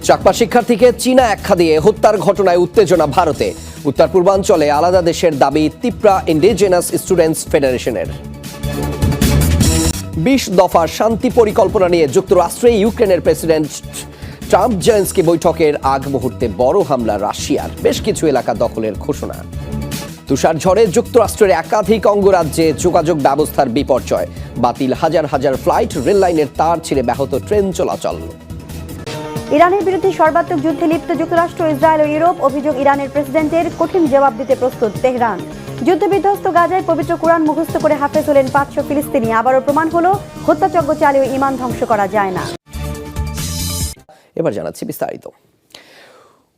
চাকমা শিক্ষার্থীকে চীনা আখ্যা দিয়ে হত্যার ঘটনায় উত্তেজনা ভারতে। উত্তর পূর্বাঞ্চলে আলাদা দেশের দাবি তিপ্রা ইন্ডিজেনাস স্টুডেন্টস ফেডারেশনের। ২০ দফার শান্তি পরিকল্পনা নিয়ে যুক্তরাষ্ট্রে ইউক্রেনের প্রেসিডেন্ট ট্রাম্প জেলেনস্কি বৈঠকের আগ মুহূর্তে বড় হামলা রাশিয়ার, বেশ কিছু এলাকা দখলের ঘোষণা। তুষার ঝড়ে যুক্তরাষ্ট্রের একাধিক অঙ্গরাজ্যে যোগাযোগ ব্যবস্থার বিপর্যয়, বাতিল হাজার হাজার ফ্লাইট, রেল লাইনের তার ছিঁড়ে ব্যাহত ট্রেন চলাচল। ইরানের বিরুদ্ধে সর্বাত্মক যুদ্ধে লিপ্ত যুক্তরাষ্ট্র, ইসরায়েল ও ইউরোপ। অভিযোগ, ইরানের প্রেসিডেন্টের কঠিন জবাব দিতে প্রস্তুত তেহরান। যুদ্ধবিধ্বস্ত গাজায় পবিত্র কুরআন মুখস্থ করে হাফেজ হলেন ৫০০ ফিলিস্তিনি। আবারও প্রমাণ হলো হত্যাযজ্ঞ চালিয়েও ঈমান ধ্বংস করা যায় না। এবার জানাচ্ছি বিস্তারিত।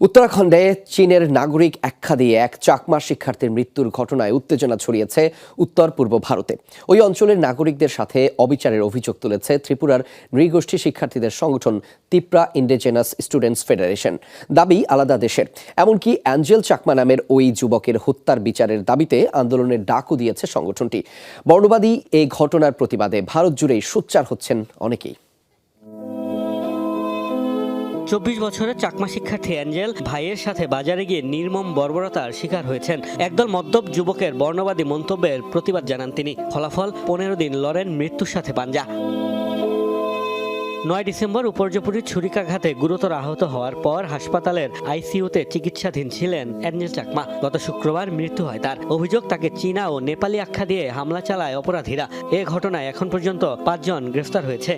উত্তরাখণ্ডে চীনের নাগরিক আখ্যা দিয়ে এক চাকমা শিক্ষার্থীর মৃত্যুর ঘটনায় উত্তেজনা ছড়িয়েছে উত্তর পূর্ব ভারতে। ওই অঞ্চলের নাগরিকদের সাথে অবিচারের অভিযোগ তুলেছে ত্রিপুরার নৃগোষ্ঠী শিক্ষার্থীদের সংগঠন তিপ্রা ইন্ডিজেনাস স্টুডেন্টস ফেডারেশন। দাবি আলাদা দেশের। এমনকি অ্যাঞ্জেল চাকমা নামের ওই যুবকের হত্যার বিচারের দাবিতে আন্দোলনের ডাকও দিয়েছে সংগঠনটি। বর্ণবাদী এই ঘটনার প্রতিবাদে ভারত জুড়েই সোচ্চার হচ্ছেন অনেকেই। ২৪ বছরের চাকমা শিক্ষার্থী অ্যাঞ্জেল ভাইয়ের সাথে বাজারে গিয়ে নির্মম বর্বরতার শিকার হয়েছেন। একদল মদ্যপ যুবকের বর্ণবাদী মন্তব্যের প্রতিবাদ জানান তিনি। ফলাফল ১৫ দিন লড়েন মৃত্যুর সাথে পাঞ্জা। ৯ ডিসেম্বর উপর্যুপরি ছুরিকাঘাতে গুরুতর আহত হওয়ার পর হাসপাতালের আইসিইউতে চিকিৎসাধীন ছিলেন অ্যাঞ্জেল চাকমা। গত শুক্রবার মৃত্যু হয় তার। অভিযোগ, তাকে চীনা ও নেপালি আখ্যা দিয়ে হামলা চালায় অপরাধীরা। এ ঘটনায় এখন পর্যন্ত ৫ জন গ্রেফতার হয়েছে।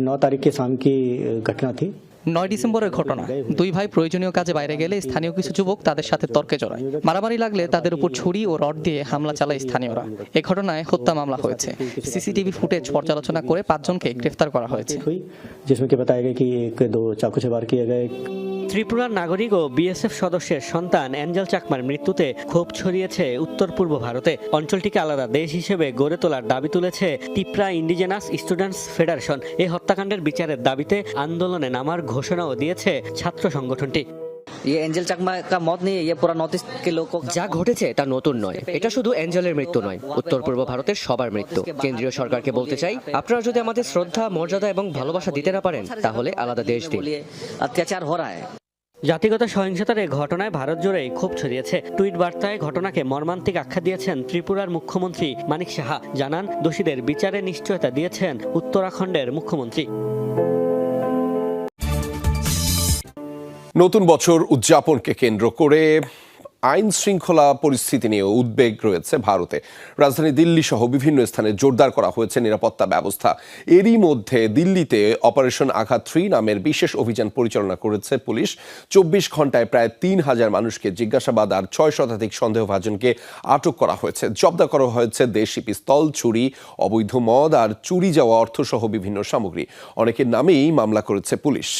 9 तारीख के शाम की घटना थी। ৯ ডিসেম্বরের ঘটনা। দুই ভাই প্রয়োজনীয় কাজে বাইরে গেলে স্থানীয় কিছু যুবক তাদের সাথে তর্কে জড়ায়। মারামারি লাগলে তাদের উপর ছুরি ও রড দিয়ে হামলা চালায় স্থানীয়রা। এ ঘটনায় হত্যা মামলা হয়েছে। সিসিটিভি ফুটেজ পর্যালোচনা করে ৫ জনকে গ্রেফতার করা হয়েছে। जिसमें बताया गया कि 1-2 चाकू से वार किए गए। ত্রিপুরার নাগরিক ও বিএসএফ সদস্যের সন্তান অ্যাঞ্জেল চাকমার মৃত্যুতে ক্ষোভ ছড়িয়েছে উত্তর পূর্ব ভারতে। অঞ্চলটিকে আলাদা দেশ হিসেবে গড়ে তোলার দাবি তুলেছে তিপ্রা ইন্ডিজেনাস স্টুডেন্টস ফেডারেশন। এই হত্যাকাণ্ডের বিচারের দাবিতে আন্দোলনে নামার ঘোষণাও দিয়েছে ছাত্র সংগঠনটি। যা ঘটেছে তা নতুন নয়। এটা শুধু অ্যাঞ্জেলের মৃত্যু নয়, উত্তর পূর্ব ভারতের সবার মৃত্যু। কেন্দ্রীয় সরকারকে বলতে চাই, আপনারা যদি আমাদের শ্রদ্ধা, মর্যাদা এবং ভালোবাসা দিতে না পারেন, তাহলে আলাদা দেশ দিন। জাতিগত সহিংসতার এই ঘটনায় ভারত জুড়েই ক্ষোভ ছড়িয়েছে। টুইট বার্তায় ঘটনাকে মর্মান্তিক আখ্যা দিয়েছেন ত্রিপুরার মুখ্যমন্ত্রী মানিক সাহা। জানান, দোষীদের বিচারে নিশ্চয়তা দিয়েছেন উত্তরাখণ্ডের মুখ্যমন্ত্রী। নতুন বছর উদযাপনকে কেন্দ্র করে আইন শৃঙ্খলা পরিস্থিতি নিয়ে উদ্বেগ রয়েছে ভারতে। রাজধানী দিল্লি সহ বিভিন্ন স্থানে জোরদার করা হয়েছে নিরাপত্তা ব্যবস্থা। এরই মধ্যে দিল্লিতে অপারেশন আঘাত 3 নামের বিশেষ অভিযান পরিচালনা করেছে পুলিশ। ২৪ ঘন্টায় প্রায় ৩,০০০ মানুষকে জিজ্ঞাসাবাদ আর ৬ শতাধিক সন্দেহভাজনকে আটক করা হয়েছে। জব্দ করা হয়েছে দেশি পিস্তল, ছুরি, অবৈধ মদ আর চুরি যাওয়া অর্থসহ বিভিন্ন সামগ্রী। অনেকের নামেই মামলা করেছে পুলিশ।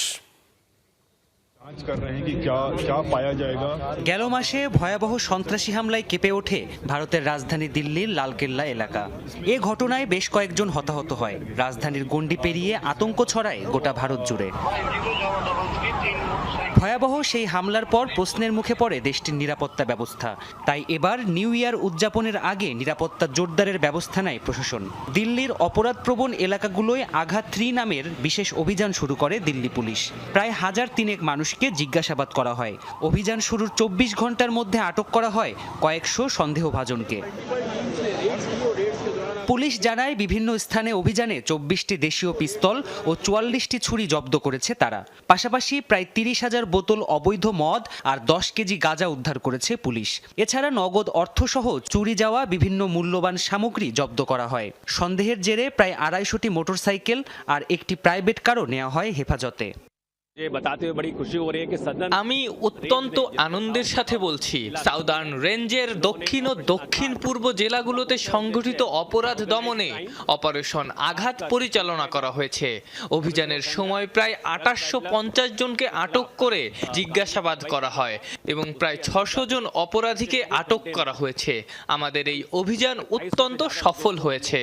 গেল মাসে ভয়াবহ সন্ত্রাসী হামলায় কেঁপে ওঠে ভারতের রাজধানী দিল্লির লালকেল্লা এলাকা। এ ঘটনায় বেশ কয়েকজন হতাহত হয়। রাজধানীর গণ্ডি পেরিয়ে আতঙ্ক ছড়ায় গোটা ভারত জুড়ে। ভয়াবহ সেই হামলার পর প্রশ্নের মুখে পড়ে দেশটির নিরাপত্তা ব্যবস্থা। তাই এবার নিউ ইয়ার উদযাপনের আগে নিরাপত্তা জোরদারের ব্যবস্থা নেয় প্রশাসন। দিল্লির অপরাধপ্রবণ এলাকাগুলোয় আঘাত 3 নামের বিশেষ অভিযান শুরু করে দিল্লি পুলিশ। প্রায় ১,৩০০ মানুষকে জিজ্ঞাসাবাদ করা হয়। অভিযান শুরুর ২৪ ঘন্টার মধ্যে আটক করা হয় কয়েকশো সন্দেহভাজনকে। পুলিশ জানায়, বিভিন্ন স্থানে অভিযানে ২৪টি দেশীয় পিস্তল ও ৪৪টি ছুরি জব্দ করেছে তারা। পাশাপাশি প্রায় ৩০,০০০ বোতল অবৈধ মদ আর ১০ কেজি গাঁজা উদ্ধার করেছে পুলিশ। এছাড়া নগদ অর্থসহ চুরি যাওয়া বিভিন্ন মূল্যবান সামগ্রী জব্দ করা হয়। সন্দেহের জেরে প্রায় ২৫০টি মোটরসাইকেল আর একটি প্রাইভেট কারও নেওয়া হয় হেফাজতে। আমি অত্যন্ত আনন্দের সাথে বলছি, সাউদার্ন রেঞ্জের দক্ষিণ ও দক্ষিণ পূর্ব জেলাগুলোতে সংগঠিত অপরাধ দমনে অপারেশন আঘাত পরিচালনা করা হয়েছে। অভিযানের সময় প্রায় ২৮৫০ জনকে আটক করে জিজ্ঞাসাবাদ করা হয় এবং প্রায় ৬০০ জন অপরাধীকে আটক করা হয়েছে। আমাদের এই অভিযান অত্যন্ত সফল হয়েছে।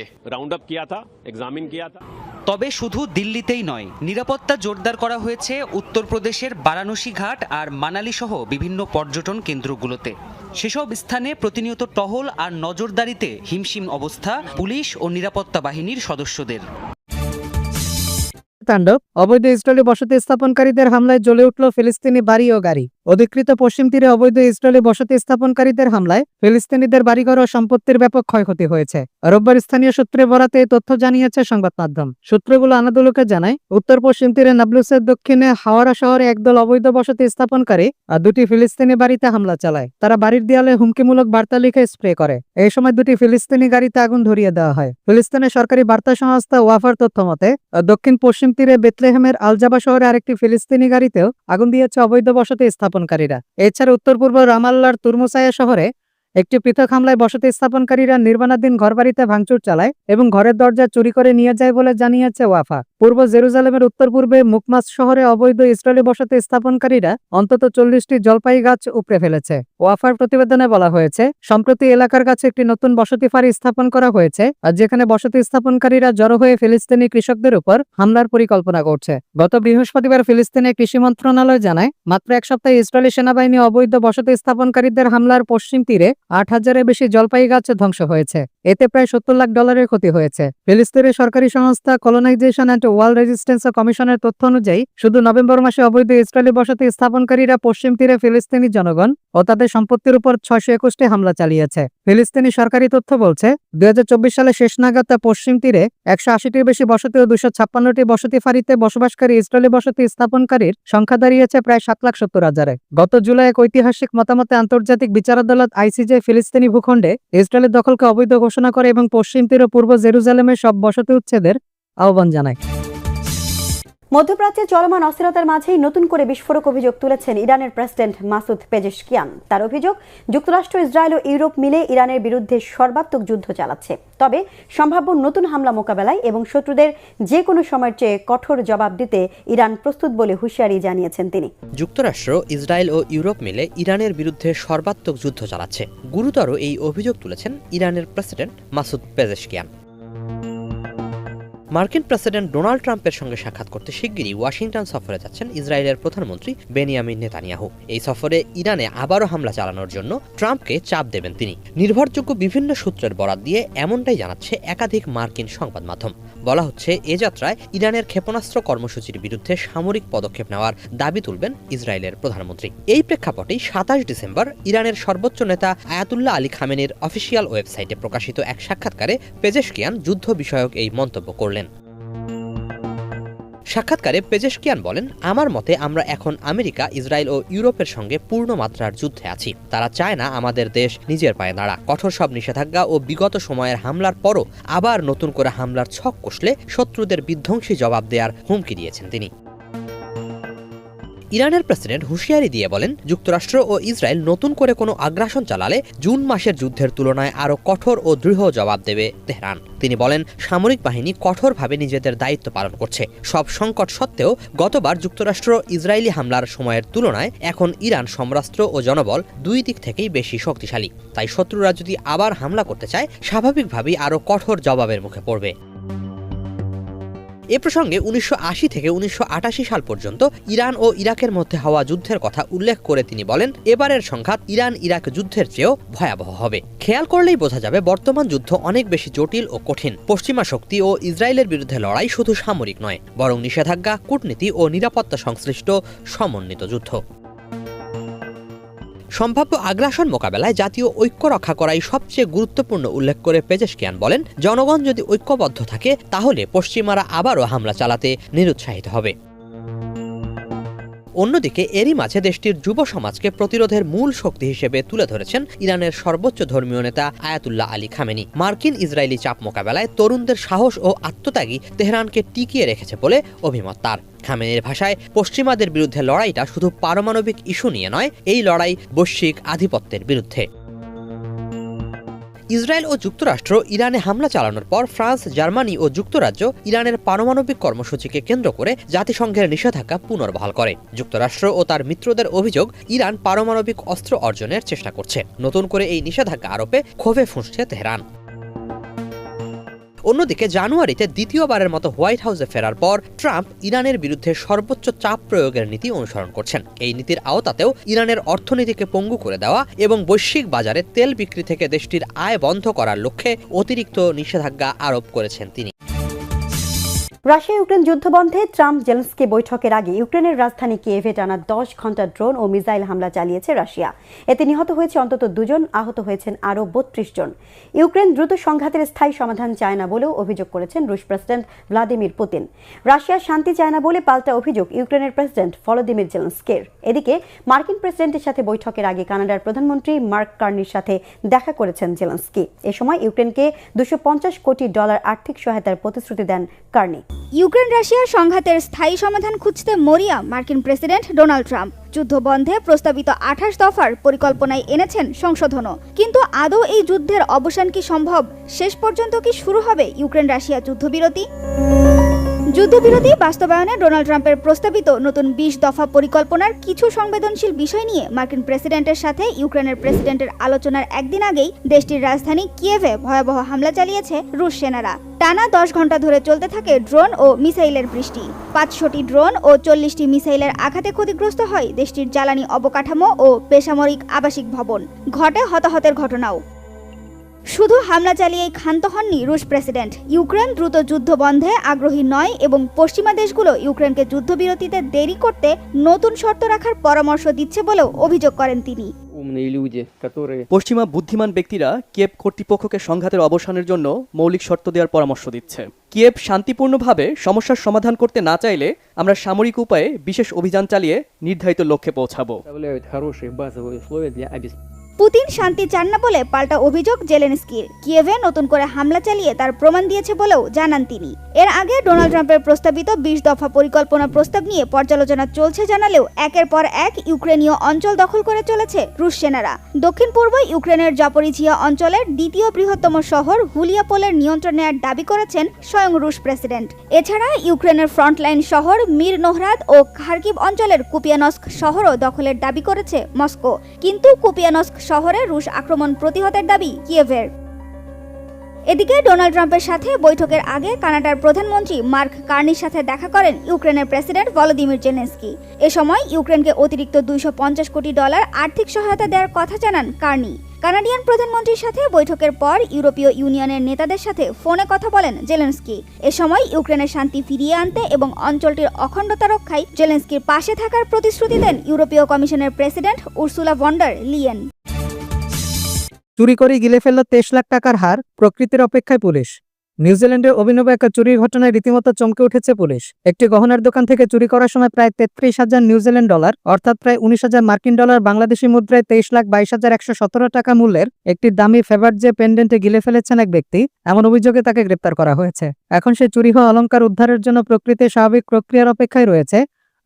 তবে শুধু দিল্লিতেই নয়, নিরাপত্তা জোরদার করা হয়েছে উত্তরপ্রদেশের বারাণসী ঘাট আর মানালি সহ বিভিন্ন পর্যটন কেন্দ্রগুলোতে। সেসব স্থানে প্রতিনিয়ত টহল আর নজরদারিতে হিমশিম অবস্থা পুলিশ ও নিরাপত্তা বাহিনীর সদস্যদের। তাণ্ডব, অবৈধ ইসরায়েলি বসতি স্থাপনকারীদের হামলায় জ্বলে উঠল ফিলিস্তিনি বাড়ি ও গাড়ি। অধিকৃত পশ্চিম তীরে অবৈধ ইসরায়েলি বসতি স্থাপনকারীদের হামলায় ফিলিস্তিনিদের বাড়িঘর ও সম্পত্তির ব্যাপক ক্ষয়ক্ষতি হয়েছে। রোববার স্থানীয় সূত্রে বরাতে এই তথ্য জানিয়েছে সংবাদ মাধ্যম। সূত্রগুলো আনাদুলুকে জানায়, উত্তর পশ্চিম তীরে নাবলুসের দক্ষিণে হাওয়ারা শহরে একদল অবৈধ বসতি স্থাপনকারী আর 2টি ফিলিস্তিনি বাড়িতে হামলা চালায়। তারা বাড়ির দেয়ালে হুমকিমূলক বার্তা লিখে স্প্রে করে। এই সময় 2টি ফিলিস্তিনি গাড়িতে আগুন ধরিয়ে দেওয়া হয়। ফিলিস্তিনের সরকারি বার্তা সংস্থা ওয়াফার তথ্য মতে, দক্ষিণ পশ্চিম তীরে বেতলেহেমের আলজাবা শহরে আরেকটি ফিলিস্তিনি গাড়িতেও আগুন দিয়েছে অবৈধ বসতি স্থাপনকারীরা। এছাড়া উত্তর পূর্ব রামাল্লার তুরমুসায়া শহরে একটি পৃথক হামলায় বসতি স্থাপনকারীরা নির্মাণাধীন ঘরবাড়িতে ভাঙচুর চালায় এবং ঘরের দরজা চুরি করে নিয়ে যায় বলে জানিয়েছে ওয়াফা। পূর্ব জেরুজালেমের উত্তর পূর্বে মুকমাস শহরে অবৈধ ইসরায়েলি বসতি স্থাপনকারীরা অন্তত 40টি জলপাই গাছ উপড়ে ফেলেছে। ওয়াফার প্রতিবেদনে বলা হয়েছে, সম্প্রতি এলাকার কাছে একটি নতুন বসতি ফাঁড়ি স্থাপন করা হয়েছে, আর যেখানে বসতি স্থাপনকারীরা জড়ো হয়ে ফিলিস্তিনি কৃষকদের উপর হামলার পরিকল্পনা করছে। গত বৃহস্পতিবার ফিলিস্তিনের কৃষি মন্ত্রণালয় জানায়, মাত্র এক সপ্তাহে ইসরায়েলি সেনাবাহিনী অবৈধ বসতি স্থাপনকারীদের হামলার পশ্চিম তীরে 8,000-এর বেশি জলপাই গাছ ধ্বংস হয়েছে। এতে প্রায় $70 লাখ ক্ষতি হয়েছে। ফিলিস্তিনের সরকারি সংস্থা কলোনাইজেশন অ্যান্ড ওয়াল রেজিস্ট্যান্স কমিশনের তথ্য অনুযায়ী শুধু নভেম্বর মাসে অবৈধ ইসরায়েলি বসতি স্থাপনকারীরা পশ্চিম তীরে ফিলিস্তিনি জনগণ ও তাদের সম্পত্তির উপর 621টি হামলা চালিয়েছে। ফিলিস্তিনি সরকারি তথ্য বলছে, 2024 সালে শেষ নাগাদ পশ্চিম তীরে 180টির বেশি বসতি ও 256টি বসতি ফাঁড়িতে বসবাসকারী ইসরায়েলি বসতি স্থাপনকারীর সংখ্যা দাঁড়িয়েছে প্রায় 7,70,000-এ। গত জুলাই এক ঐতিহাসিক মতামতে আন্তর্জাতিক বিচার আদালত ICJ ফিলিস্তিনি ভূখণ্ডে ইসরায়েলের দখলকে অবৈধ ঘোষণা করে এবং পশ্চিম তীর ও পূর্ব জেরুজালেমের সব বসতি উচ্ছেদের আহ্বান জানায়। মধ্যপ্রাচ্যে চলমান অস্থিরতার মাঝেই নতুন করে বিস্ফোরক অভিযোগ তুলেছেন ইরানের প্রেসিডেন্ট মাসুদ পেজেশকিয়ান। তার অভিযোগ, যুক্তরাষ্ট্র, ইসরায়েল ও ইউরোপ মিলে ইরানের বিরুদ্ধে সর্বাত্মক যুদ্ধ চালাচ্ছে। তবে সম্ভাব্য নতুন হামলা মোকাবেলায় এবং শত্রুদের যে কোনো সময়ের চেয়ে কঠোর জবাব দিতে ইরান প্রস্তুত বলে হুঁশিয়ারি জানিয়েছেন তিনি। যুক্তরাষ্ট্র, ইসরায়েল ও ইউরোপ মিলে ইরানের বিরুদ্ধে সর্বাত্মক যুদ্ধ চালাচ্ছে। গুরুতর এই অভিযোগ তুলেছেন ইরানের প্রেসিডেন্ট মাসুদ পেজেশকিয়ান। মার্কিন প্রেসিডেন্ট ডোনাল্ড ট্রাম্পের সঙ্গে সাক্ষাৎ করতে শিগগিরই ওয়াশিংটন সফরে যাচ্ছেন ইসরায়েলের প্রধানমন্ত্রী বেনিয়ামিন নেতানিয়াহু। এই সফরে ইরানে আবারও হামলা চালানোর জন্য ট্রাম্পকে চাপ দেবেন তিনি। নির্ভরযোগ্য বিভিন্ন সূত্রের বরাত দিয়ে এমনটাই জানাচ্ছে একাধিক মার্কিন সংবাদ মাধ্যম। বলা হচ্ছে, এ যাত্রায় ইরানের ক্ষেপণাস্ত্র কর্মসূচির বিরুদ্ধে সামরিক পদক্ষেপ নেওয়ার দাবি তুলবেন ইসরায়েলের প্রধানমন্ত্রী। এই প্রেক্ষাপটেই 27 ডিসেম্বর ইরানের সর্বোচ্চ নেতা আয়াতুল্লাহ আলী খামেনির অফিসিয়াল ওয়েবসাইটে প্রকাশিত এক সাক্ষাৎকারে পেজেশকিয়ান যুদ্ধ বিষয়ক এই মন্তব্য করলেন। সাক্ষাৎকারে পেজেশকিয়ান বলেন, আমার মতে আমরা এখন আমেরিকা, ইসরায়েল ও ইউরোপের সঙ্গে পূর্ণ মাত্রার যুদ্ধে আছি। তারা চায় না আমাদের দেশ নিজের পায়ে দাঁড়া। কঠোর সব নিষেধাজ্ঞা ও বিগত সময়ের হামলার পরও আবার নতুন করে হামলার ছক কষলে শত্রুদের বিধ্বংসী জবাব দেওয়ার হুমকি দিয়েছেন তিনি। ইরানের প্রেসিডেন্ট হুঁশিয়ারি দিয়ে বলেন, যুক্তরাষ্ট্র ও ইসরায়েল নতুন করে কোনো আগ্রাসন চালালে জুন মাসের যুদ্ধের তুলনায় আরও কঠোর ও দৃঢ় জবাব দেবে তেহরান। তিনি বলেন, সামরিক বাহিনী কঠোরভাবে নিজেদের দায়িত্ব পালন করছে। সব সংকট সত্ত্বেও গতবার যুক্তরাষ্ট্র ইসরায়েলি হামলার সময়ের তুলনায় এখন ইরান সমরাস্ত্র ও জনবল দুই দিক থেকেই বেশি শক্তিশালী। তাই শত্রুরা যদি আবার হামলা করতে চায়, স্বাভাবিকভাবেই আরও কঠোর জবাবের মুখে পড়বে। এ প্রসঙ্গে 1980 থেকে 1988 সাল পর্যন্ত ইরান ও ইরাকের মধ্যে হওয়া যুদ্ধের কথা উল্লেখ করে তিনি বলেন, এবারের সংঘাত ইরান ইরাক যুদ্ধের চেয়েও ভয়াবহ হবে। খেয়াল করলেই বোঝা যাবে বর্তমান যুদ্ধ অনেক বেশি জটিল ও কঠিন। পশ্চিমা শক্তি ও ইসরায়েলের বিরুদ্ধে লড়াই শুধু সামরিক নয়, বরং নিষেধাজ্ঞা, কূটনীতি ও নিরাপত্তা সংশ্লিষ্ট সমন্বিত যুদ্ধ। সম্ভাব্য আগ্রাসন মোকাবেলায় জাতীয় ঐক্য রক্ষা করাই সবচেয়ে গুরুত্বপূর্ণ উল্লেখ করে পেজেশকিয়ান বলেন, জনগণ যদি ঐক্যবদ্ধ থাকে তাহলে পশ্চিমারা আবারও হামলা চালাতে নিরুৎসাহিত হবে। অন্যদিকে এরই মাঝে দেশটির যুব সমাজকে প্রতিরোধের মূল শক্তি হিসেবে তুলে ধরেছেন ইরানের সর্বোচ্চ ধর্মীয় নেতা আয়াতুল্লাহ আলী খামেনি। মার্কিন ইসরায়েলি চাপ মোকাবেলায় তরুণদের সাহস ও আত্মত্যাগী তেহরানকে টিকিয়ে রেখেছে বলে অভিমত তার। খামেনির ভাষায়, পশ্চিমাদের বিরুদ্ধে লড়াইটা শুধু পারমাণবিক ইস্যু নিয়ে নয়, এই লড়াই বৈশ্বিক আধিপত্যের বিরুদ্ধে। ইসরায়েল ও যুক্তরাষ্ট্র ইরানে হামলা চালানোর পর ফ্রান্স, জার্মানি ও যুক্তরাজ্য ইরানের পারমাণবিক কর্মসূচিকে কেন্দ্র করে জাতিসংঘের নিষেধাজ্ঞা পুনর্বহাল করে। যুক্তরাষ্ট্র ও তার মিত্রদের অভিযোগ, ইরান পারমাণবিক অস্ত্র অর্জনের চেষ্টা করছে। নতুন করে এই নিষেধাজ্ঞা আরোপে ক্ষোভে ফুঁসছে তেহরান। অন্যদিকে জানুয়ারিতে দ্বিতীয়বারের মতো হোয়াইট হাউসে ফেরার পর ট্রাম্প ইরানের বিরুদ্ধে সর্বোচ্চ চাপ প্রয়োগের নীতি অনুসরণ করছেন। এই নীতির আওতাতেও ইরানের অর্থনীতিকে পঙ্গু করে দেওয়া এবং বৈশ্বিক বাজারে তেল বিক্রি থেকে দেশটির আয় বন্ধ করার লক্ষ্যে অতিরিক্ত নিষেধাজ্ঞা আরোপ করেছেন তিনি। রাশিয়া ইউক্রেন যুদ্ধ বন্ধে ট্রাম্প জেলেনস্কি বৈঠকের আগে ইউক্রেনের রাজধানী কিয়েভে টানা 10 ঘন্টা ড্রোন ও মিসাইল হামলা চালিয়েছে রাশিয়া। এতে নিহত হয়েছে অন্তত 2 জন, আহত হয়েছেন আরও 32 জন। ইউক্রেন দ্রুত সংঘাতের স্থায়ী সমাধান চায় না বলেও অভিযোগ করেছেন রুশ প্রেসিডেন্ট ভ্লাদিমির পুতিন। রাশিয়া শান্তি চায় না বলে পাল্টা অভিযোগ ইউক্রেনের প্রেসিডেন্ট ভলোদিমির জেলেনস্কির। এদিকে মার্কিন প্রেসিডেন্টের সাথে বৈঠকের আগে কানাডার প্রধানমন্ত্রী মার্ক কার্নির সাথে দেখা করেছেন জেলেনস্কি। এ সময় ইউক্রেনকে $250 কোটি আর্থিক সহায়তার প্রতিশ্রুতি দেন কার্নি। ইউক্রেন রাশিয়া সংঘাতের স্থায়ী সমাধান খুঁজতে মরিয়া মার্কিন প্রেসিডেন্ট ডোনাল্ড ট্রাম্প। যুদ্ধ বন্ধে প্রস্তাবিত 28 দফার পরিকল্পনায় এনেছেন সংশোধনও। কিন্তু আদৌ এই যুদ্ধের অবসান কি সম্ভব? শেষ পর্যন্ত কি শুরু হবে ইউক্রেন রাশিয়া যুদ্ধবিরতি? যুদ্ধবিরতি বাস্তবায়নে ডোনাল্ড ট্রাম্পের প্রস্তাবিত নতুন 20 দফা পরিকল্পনার কিছু সংবেদনশীল বিষয় নিয়ে মার্কিন প্রেসিডেন্টের সাথে ইউক্রেনের প্রেসিডেন্টের আলোচনার একদিন আগেই দেশটির রাজধানী কিয়েভে ভয়াবহ হামলা চালিয়েছে রুশ সেনারা। টানা 10 ঘন্টা ধরে চলতে থাকে ড্রোন ও মিসাইলের বৃষ্টি। 500টি ড্রোন ও 40টি মিসাইলের আঘাতে ক্ষতিগ্রস্ত হয় দেশটির জ্বালানি অবকাঠামো ও বেসামরিক আবাসিক ভবন। ঘটে হতাহতের ঘটনাও। শুধু হামলা চালিয়েই ক্ষান্ত হননি রুশ প্রেসিডেন্ট। ইউক্রেন দ্রুত যুদ্ধ বন্ধে আগ্রহী নয় এবং পশ্চিমা দেশগুলো ইউক্রেনকে যুদ্ধবিরতিতে দেরি করতে নতুন শর্ত রাখার পরামর্শ দিচ্ছে বলেও অভিযোগ করেন তিনি। পশ্চিমা বুদ্ধিমান ব্যক্তিরা কিয়েভ কর্তৃপক্ষকে সংঘাতের অবসানের জন্য মৌলিক শর্ত দেওয়ার পরামর্শ দিচ্ছে। কিয়েভ শান্তিপূর্ণভাবে সমস্যার সমাধান করতে না চাইলে আমরা সামরিক উপায়ে বিশেষ অভিযান চালিয়ে নির্ধারিত লক্ষ্যে পৌঁছাবো। পুতিন শান্তি চান না বলে পাল্টা অভিযোগ জেলেনস্কির। কিয়েভে নতুন করে হামলা চালিয়ে তার প্রমাণ দিয়েছে বলেও জানান তিনি। এর আগে ডোনাল্ড ট্রাম্পের প্রস্তাবিত 20 দফা পরিকল্পনা প্রস্তাব নিয়ে পর্যালোচনা চলছে জানালেও একের পর এক ইউক্রেনীয় অঞ্চল দখল করে চলেছে রুশ সেনারা। দক্ষিণ পূর্ব ইউক্রেনের জাপোরিঝিয়া অঞ্চলের দ্বিতীয় বৃহত্তম শহর হুলিয়াপোলের নিয়ন্ত্রণ নেওয়ার দাবি করেছেন স্বয়ং রুশ প্রেসিডেন্ট। এছাড়া ইউক্রেনের ফ্রন্টলাইন শহর মির নোহরাদ ও খার্কিভ অঞ্চলের কুপিয়ানস্ক শহরও দখলের দাবি করেছে মস্কো। কিন্তু কুপিয়ানস্ক শহরে রুশ আক্রমণ প্রতিহতের দাবি কিয়েভের। এদিকে ডোনাল্ড ট্রাম্পের সাথে বৈঠকের আগে কানাডার প্রধানমন্ত্রী মার্ক কার্নির সাথে দেখা করেন ইউক্রেনের প্রেসিডেন্ট ভলোদিমির জেলেনস্কি। এ সময় ইউক্রেনকে অতিরিক্ত $250 কোটি আর্থিক সহায়তা দেওয়ার কথা জানান কার্নি। কানাডিয়ান প্রধানমন্ত্রীর সাথে বৈঠকের পর ইউরোপীয় ইউনিয়নের নেতাদের সাথে ফোনে কথা বলেন জেলেনস্কি। এ সময় ইউক্রেনের শান্তি ফিরিয়ে আনতে এবং অঞ্চলটির অখণ্ডতা রক্ষায় জেলেনস্কির পাশে থাকার প্রতিশ্রুতি দেন ইউরোপীয় কমিশনের president Ursula von der Leyen. চুরি করে গিলে ফেলল 23 লাখ টাকার হার, প্রকৃতির অপেক্ষায় পুলিশ। নিউজিল্যান্ডের অভিনব এক চুরির ঘটনায় রীতিমতো চমকে উঠেছে পুলিশ। একটি গহনার দোকান থেকে চুরি করার সময় প্রায় 33,000 নিউজিল্যান্ড ডলার অর্থাৎ প্রায় 19,000 মার্কিন ডলার বাংলাদেশি মুদ্রায় 23,22,117 টাকা মূল্যের একটি দামি ফেভারজে পেন্ডেন্টে গিলে ফেলেছেন এক ব্যক্তি। এমন অভিযোগে তাকে গ্রেপ্তার করা হয়েছে। এখন সে চুরি হওয়া অলংকার উদ্ধারের জন্য প্রকৃতির স্বাভাবিক প্রক্রিয়ার অপেক্ষায় রয়েছে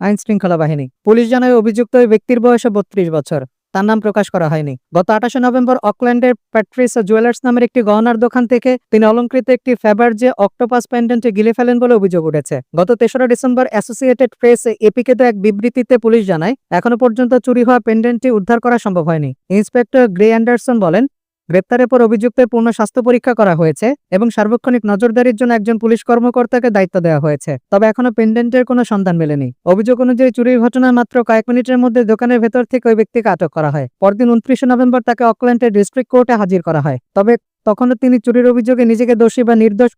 আইন শৃঙ্খলা বাহিনী। পুলিশ জানায় অভিযুক্ত ওই ব্যক্তির বয়স 32 বছর। তার নাম প্রকাশ করা হয়নি। গত 28 নভেম্বর অকল্যান্ডের প্যাট্রিসা জুয়েলার্স নামের একটি গহনার দোকান থেকে তিনি অলংকৃত একটি ফেভারজে অক্টোপাস পেন্ডেন্টে গিলে ফেলেন বলে অভিযোগ উঠেছে। গত 3রা ডিসেম্বর অ্যাসোসিয়েটেড প্রেস এপিকে এক বিবৃতিতে পুলিশ জানায় এখনো পর্যন্ত চুরি হওয়া পেন্ডেন্টটি উদ্ধার করা সম্ভব হয়নি। ইন্সপেক্টর গ্রে অ্যান্ডারসন বলেন, গ্রেপ্তারের পর অভিযুক্তের পূর্ণ স্বাস্থ্য পরীক্ষা করা হয়েছে এবং সার্বক্ষণিক নজরদারির জন্য একজন পুলিশ কর্মকর্তাকে দায়িত্ব দেওয়া হয়েছে। তবে এখনো পেন্ডেন্টের কোনো সন্ধান মেলেনি। অভিযোগ অনুযায়ী চুরির ঘটনার মাত্র কয়েক মিনিটের মধ্যে দোকানের ভেতর থেকে ওই ব্যক্তিকে আটক করা হয়। পরদিন 29 নভেম্বর তাকে অকল্যান্ডের ডিস্ট্রিক্ট কোর্টে হাজির করা হয়। তবে তখনও তিনি চুরির অভিযোগে নিজেকে দোষী বা নির্দোষ